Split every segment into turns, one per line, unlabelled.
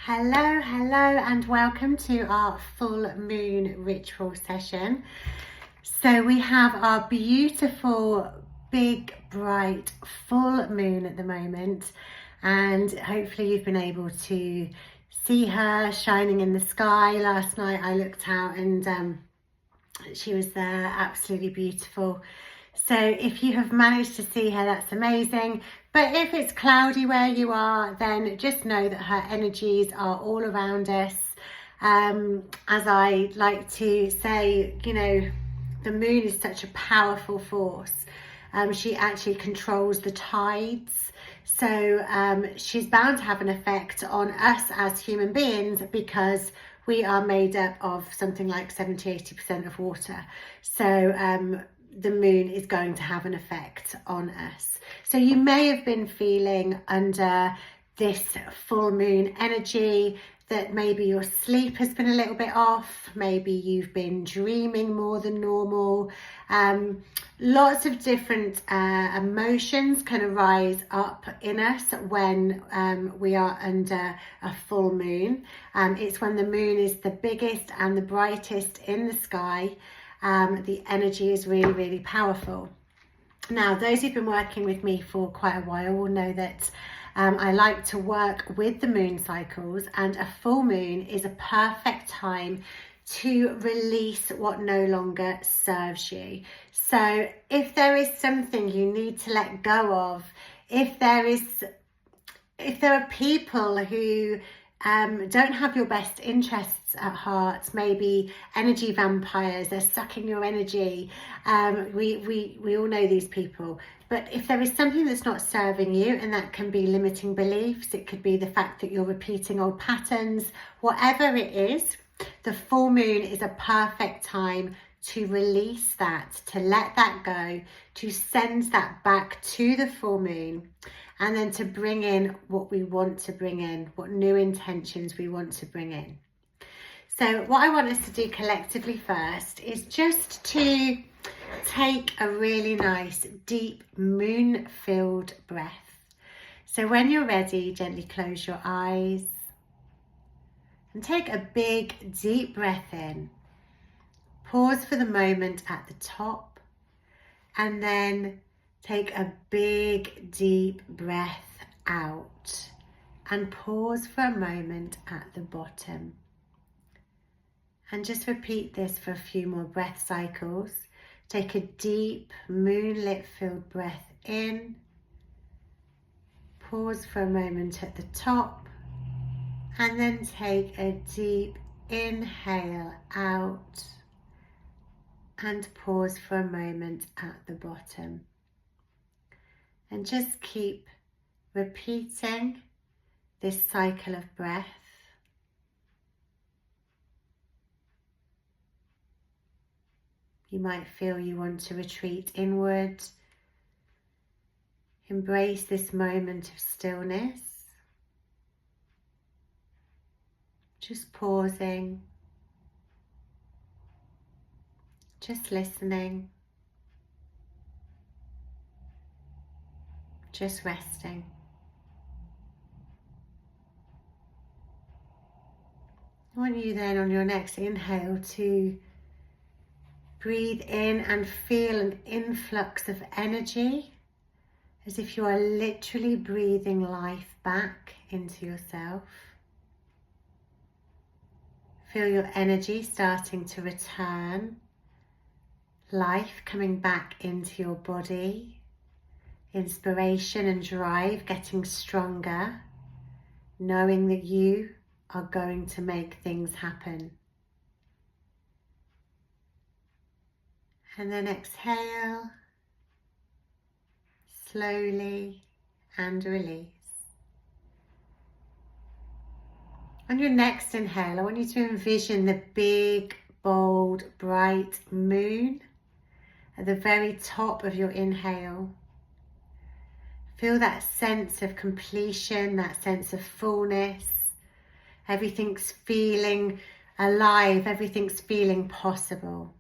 Hello, and welcome to our full moon ritual session. So we have our beautiful, big, bright full moon at the moment, and hopefully you've been able to see her shining in the sky. Last night I looked out and she was there, absolutely beautiful. So if you have managed to see her, that's amazing. But if it's cloudy where you are, then just know that her energies are all around us. As I like to say, you know, the moon is such a powerful force. She actually controls the tides. So she's bound to have an effect on us as human beings because we are made up of something like 70-80% of water. So the moon is going to have an effect on us. So you may have been feeling under this full moon energy that maybe your sleep has been a little bit off, maybe you've been dreaming more than normal. Lots of different emotions can arise up in us when we are under a full moon. It's when the moon is the biggest and the brightest in the sky. The energy is really, really powerful. Now, those who've been working with me for quite a while will know that I like to work with the moon cycles, and a full moon is a perfect time to release what no longer serves you. So if there is something you need to let go of, if there are people who don't have your best interests at heart, maybe energy vampires, they're sucking your energy. We all know these people. But if there is something that's not serving you, and that can be limiting beliefs, it could be the fact that you're repeating old patterns, whatever it is, the full moon is a perfect time to release that, to let that go, to send that back to the full moon, and then to bring in what we want to bring in, what new intentions we want to bring in. So what I want us to do collectively first is just to take a really nice, deep, moon-filled breath. So when you're ready, gently close your eyes and take a big, deep breath in. Pause for the moment at the top, and then take a big, deep breath out and pause for a moment at the bottom. And just repeat this for a few more breath cycles. Take a deep, moonlit filled breath in. Pause for a moment at the top, and then take a deep inhale out and pause for a moment at the bottom. And just keep repeating this cycle of breath. You might feel you want to retreat inward. Embrace this moment of stillness. Just pausing. Just listening. Just resting. I want you then on your next inhale to breathe in and feel an influx of energy, as if you are literally breathing life back into yourself. Feel your energy starting to return, life coming back into your body, inspiration and drive getting stronger, knowing that you are going to make things happen. And then exhale, slowly, and release. On your next inhale, I want you to envision the big, bold, bright moon at the very top of your inhale. Feel that sense of completion, that sense of fullness. Everything's feeling alive, everything's feeling possible.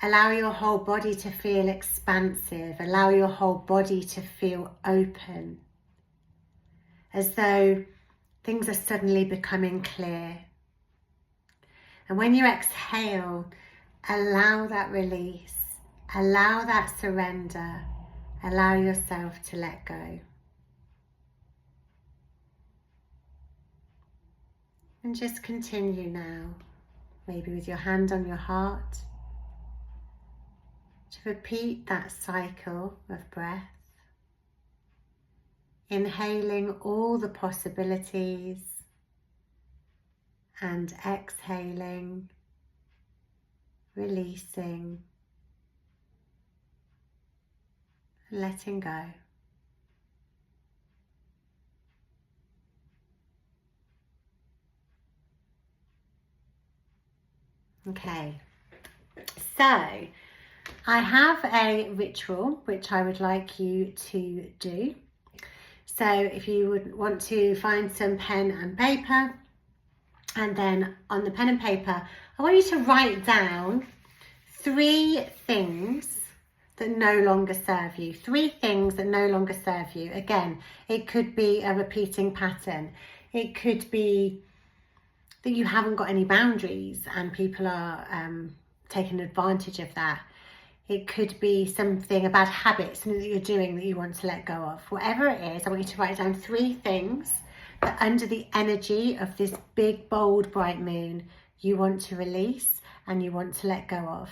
Allow your whole body to feel expansive. Allow your whole body to feel open. As though things are suddenly becoming clear. And when you exhale, allow that release, allow that surrender, allow yourself to let go. And just continue now, maybe with your hand on your heart, to repeat that cycle of breath, inhaling all the possibilities and exhaling, releasing, letting go. Okay, so I have a ritual which I would like you to do. So if you would want to find some pen and paper, and then on the pen and paper, I want you to write down 3 things that no longer serve you. 3 things that no longer serve you. Again, it could be a repeating pattern. It could be that you haven't got any boundaries and people are taking advantage of that. It could be something, a bad habit, something that you're doing that you want to let go of. Whatever it is, I want you to write down 3 things that under the energy of this big, bold, bright moon, you want to release and you want to let go of.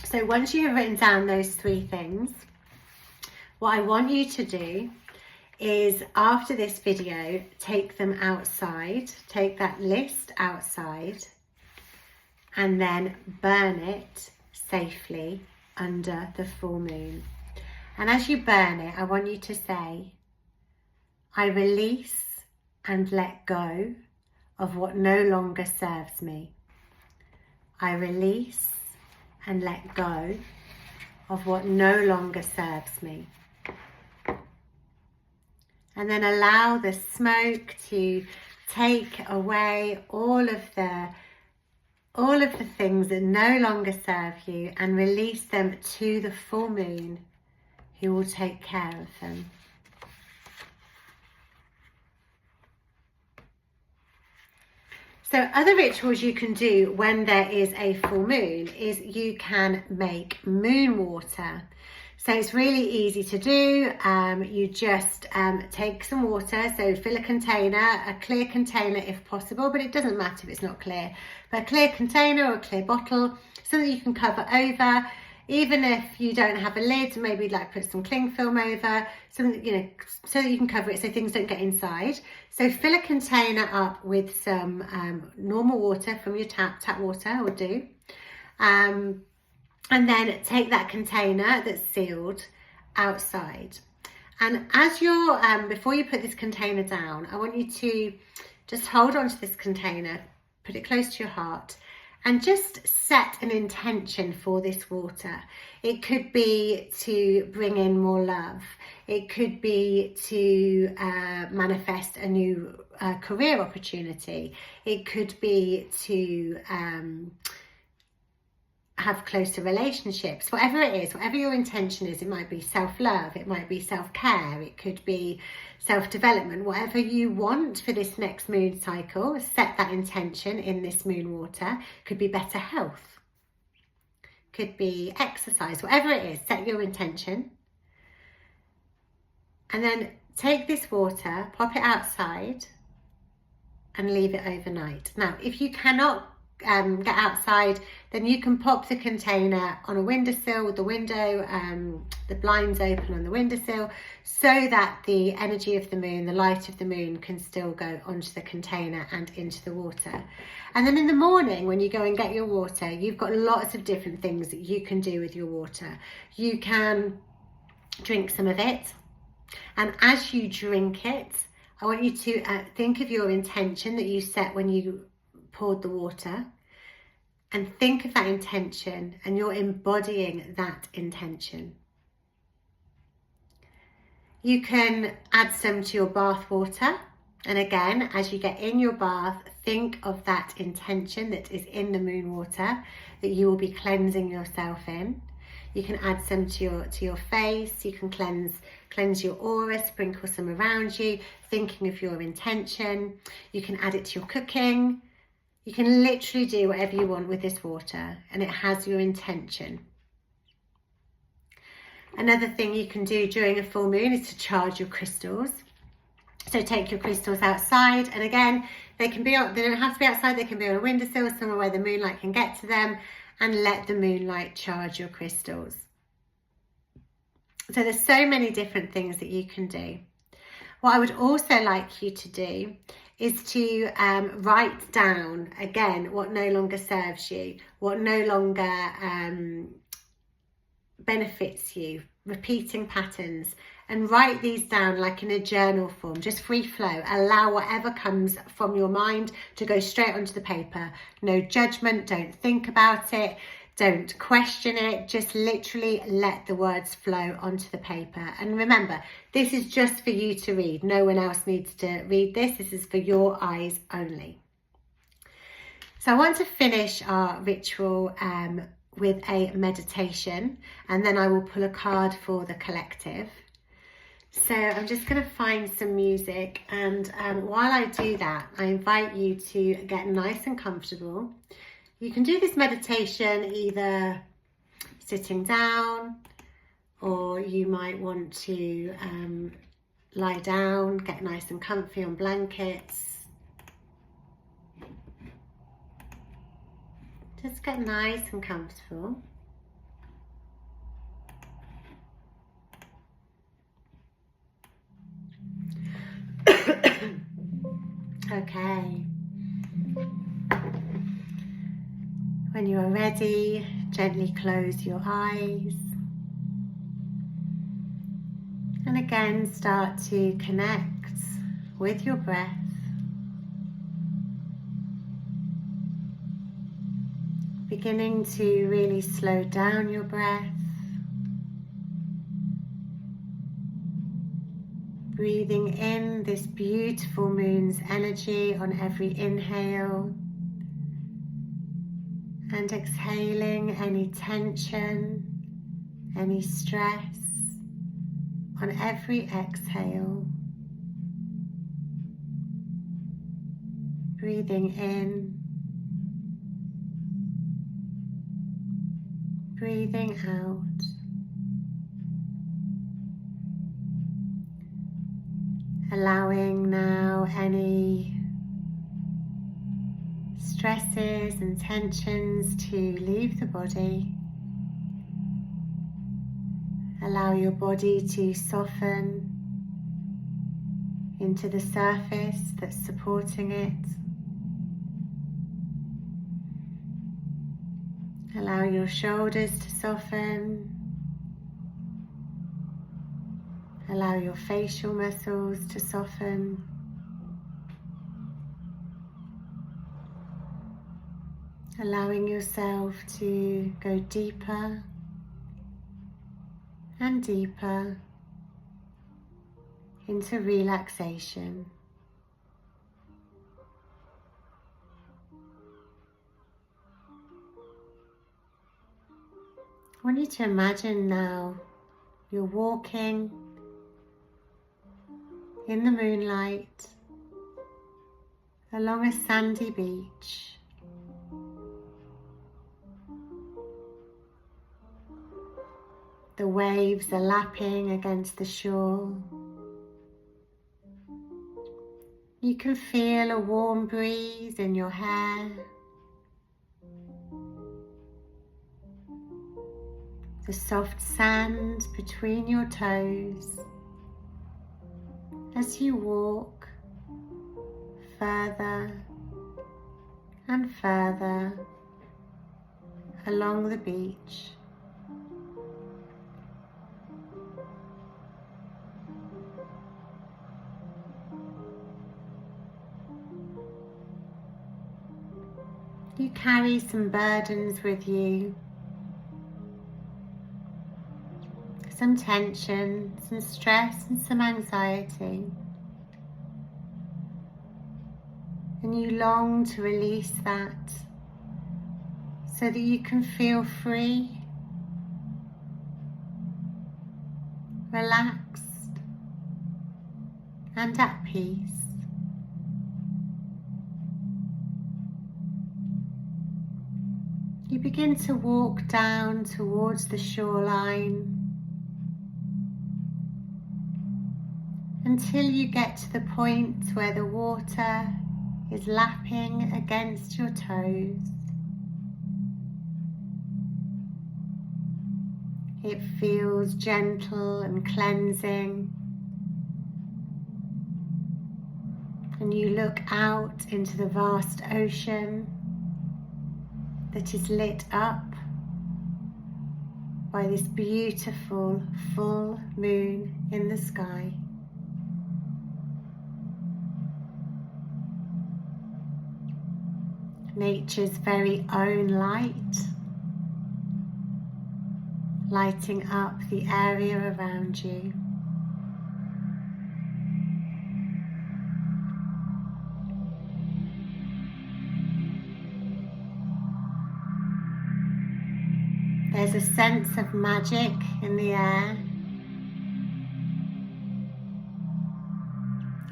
So once you have written down those 3 things, what I want you to do is, after this video, take them outside, take that list outside, and then burn it safely under the full moon. And as you burn it, I want you to say, I release and let go of what no longer serves me. I release and let go of what no longer serves me. And then allow the smoke to take away all of the things that no longer serve you and release them to the full moon, who will take care of them. So other rituals you can do when there is a full moon is you can make moon water. So it's really easy to do. You just take some water, so fill a container, a clear container if possible, but it doesn't matter if it's not clear. But a clear container or a clear bottle, so that you can cover over. Even if you don't have a lid, maybe like put some cling film over, something, so that you can cover it so things don't get inside. So fill a container up with some normal water from your tap water will do. And then take that container that's sealed outside. And as you're, before you put this container down, I want you to just hold on to this container, put it close to your heart, and just set an intention for this water. It could be to bring in more love. It could be to manifest a new career opportunity. It could be to have closer relationships. Whatever it is, whatever your intention is, it might be self-love, it might be self-care, it could be self-development. Whatever you want for this next moon cycle, set that intention in this moon water. Could be better health, could be exercise, whatever it is, set your intention. And then take this water, pop it outside and leave it overnight. Now, if you cannot get outside, then you can pop the container on a windowsill with the window, the blinds open on the windowsill, so that the energy of the moon, the light of the moon, can still go onto the container and into the water. And then in the morning, when you go and get your water, you've got lots of different things that you can do with your water. You can drink some of it, and as you drink it, I want you to think of your intention that you set when you poured the water, and think of that intention, and you're embodying that intention. You can add some to your bath water, And again, as you get in your bath, think of that intention that is in the moon water that you will be cleansing yourself in. You can add some to your face. You can cleanse your aura, sprinkle some around you, thinking of your intention. You can add it to your cooking. You can literally do whatever you want with this water, and it has your intention. Another thing you can do during a full moon is to charge your crystals. So take your crystals outside, and again, they don't have to be outside, they can be on a windowsill, somewhere where the moonlight can get to them, and let the moonlight charge your crystals. So there's so many different things that you can do. What I would also like you to do is to write down, again, what no longer serves you, what no longer benefits you, repeating patterns, and write these down like in a journal form, just free flow. Allow whatever comes from your mind to go straight onto the paper. No judgment, don't think about it, don't question it, just literally let the words flow onto the paper. And remember, this is just for you to read. No one else needs to read this. This is for your eyes only. So I want to finish our ritual with a meditation, and then I will pull a card for the collective. So I'm just going to find some music, and while I do that, I invite you to get nice and comfortable. You can do this meditation either sitting down, or you might want to lie down, get nice and comfy on blankets. Just get nice and comfortable. Okay. When you are ready, gently close your eyes. And again, start to connect with your breath. Beginning to really slow down your breath. Breathing in this beautiful moon's energy on every inhale, and exhaling any tension, any stress on every exhale. Breathing in, breathing out. Allowing now any stresses and tensions to leave the body. Allow your body to soften into the surface that's supporting it. Allow your shoulders to soften. Allow your facial muscles to soften. Allowing yourself to go deeper and deeper into relaxation. I want you to imagine now you're walking in the moonlight along a sandy beach. The waves are lapping against the shore. You can feel a warm breeze in your hair. The soft sand between your toes as you walk further and further along the beach. You carry some burdens with you, some tension, some stress and some anxiety. and you long to release that so that you can feel free, relaxed, and at peace. You begin to walk down towards the shoreline until you get to the point where the water is lapping against your toes. It feels gentle and cleansing, and you look out into the vast ocean that is lit up by this beautiful full moon in the sky. Nature's very own light, lighting up the area around you. There's a sense of magic in the air,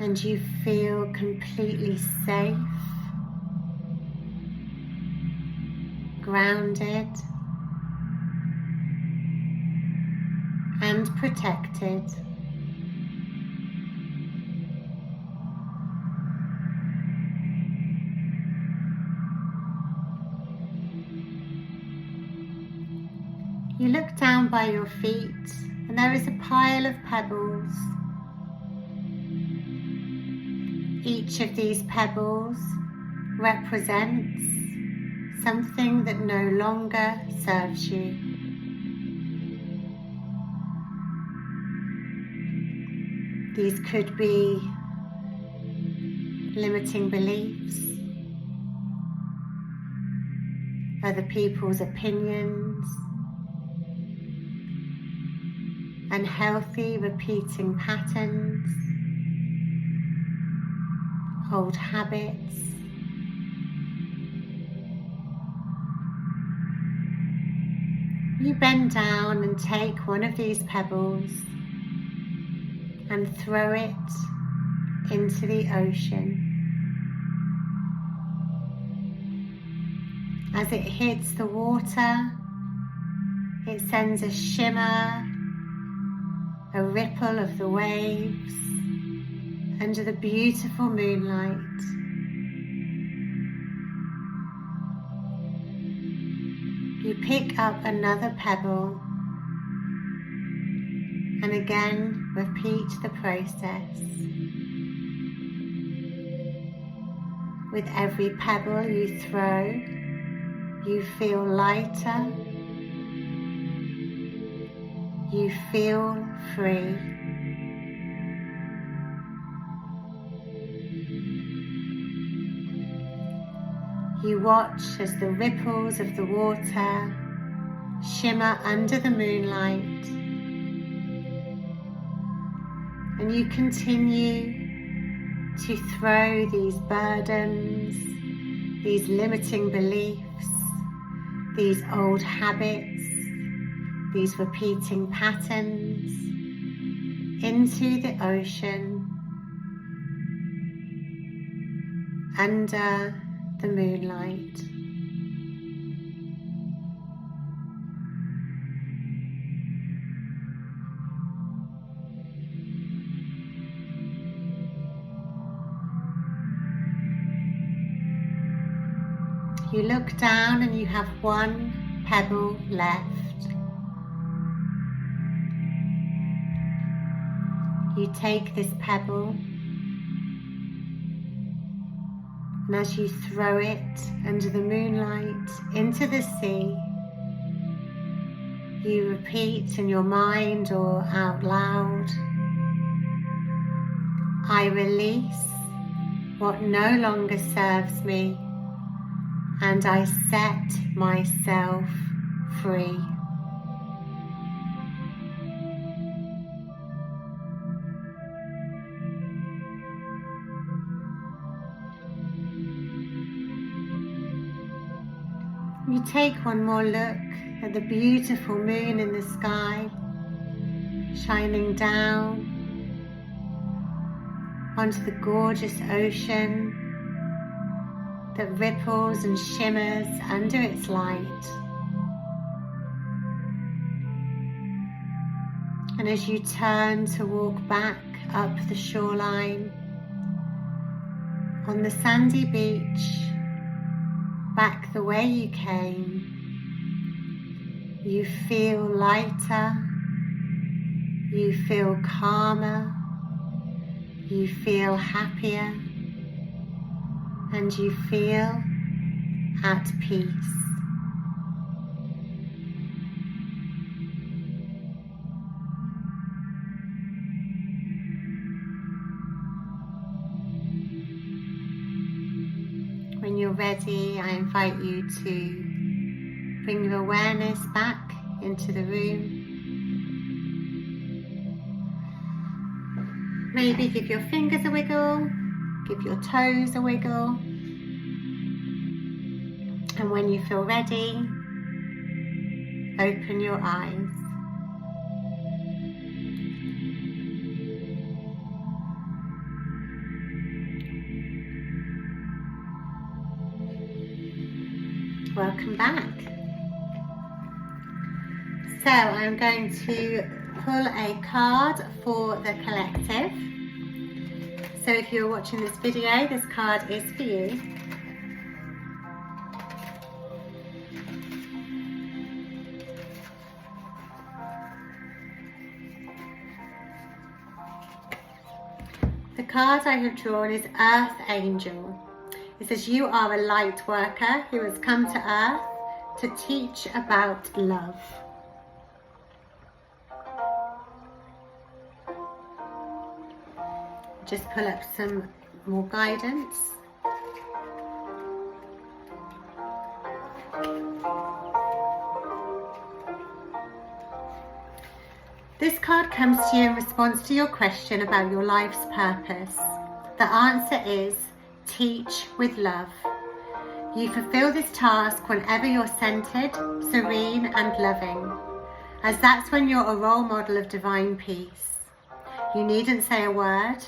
and you feel completely safe, grounded, and protected. You look down by your feet, and there is a pile of pebbles. Each of these pebbles represents something that no longer serves you. These could be limiting beliefs, other people's opinions, unhealthy repeating patterns, old habits. You bend down and take one of these pebbles and throw it into the ocean. As it hits the water, it sends a shimmer, a ripple of the waves under the beautiful moonlight. You pick up another pebble and again repeat the process. With every pebble you throw, you feel lighter, you feel free. You watch as the ripples of the water shimmer under the moonlight, and you continue to throw these burdens, these limiting beliefs, these old habits, these repeating patterns into the ocean under the moonlight. You look down and you have one pebble left. You take this pebble, and as you throw it under the moonlight into the sea, you repeat in your mind or out loud, I release what no longer serves me, and I set myself free. we'll take one more look at the beautiful moon in the sky, shining down onto the gorgeous ocean that ripples and shimmers under its light. And as you turn to walk back up the shoreline, on the sandy beach, back the way you came, you feel lighter, you feel calmer, you feel happier, and you feel at peace. When you're ready, I invite you to bring your awareness back into the room. Maybe give your fingers a wiggle, give your toes a wiggle. And when you feel ready, open your eyes. Welcome back. So I'm going to pull a card for the collective. So if you're watching this video, this card is for you. The card I have drawn is Earth Angel. It says you are a light worker who has come to Earth to teach about love. Just pull up some more guidance. This card comes to you in response to your question about your life's purpose. The answer is teach with love. You fulfill this task whenever you're centered, serene and loving, as that's when you're a role model of divine peace. You needn't say a word,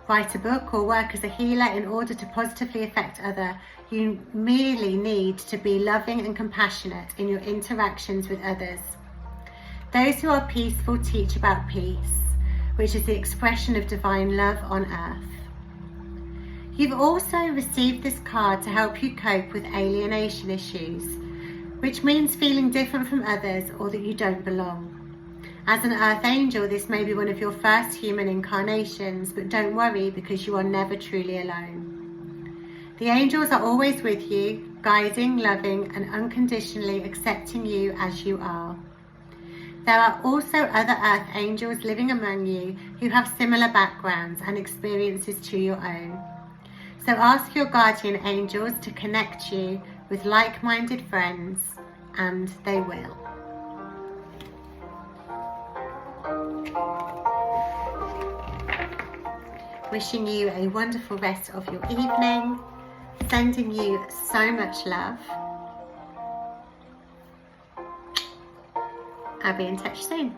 write a book or work as a healer in order to positively affect others. You merely need to be loving and compassionate in your interactions with others. Those who are peaceful teach about peace, which is the expression of divine love on earth. You've also received this card to help you cope with alienation issues, which means feeling different from others or that you don't belong. As an Earth Angel, this may be one of your first human incarnations, but don't worry because you are never truly alone. The angels are always with you, guiding, loving, and unconditionally accepting you as you are. There are also other Earth Angels living among you who have similar backgrounds and experiences to your own. So ask your guardian angels to connect you with like-minded friends, and they will. Wishing you a wonderful rest of your evening, sending you so much love. I'll be in touch soon.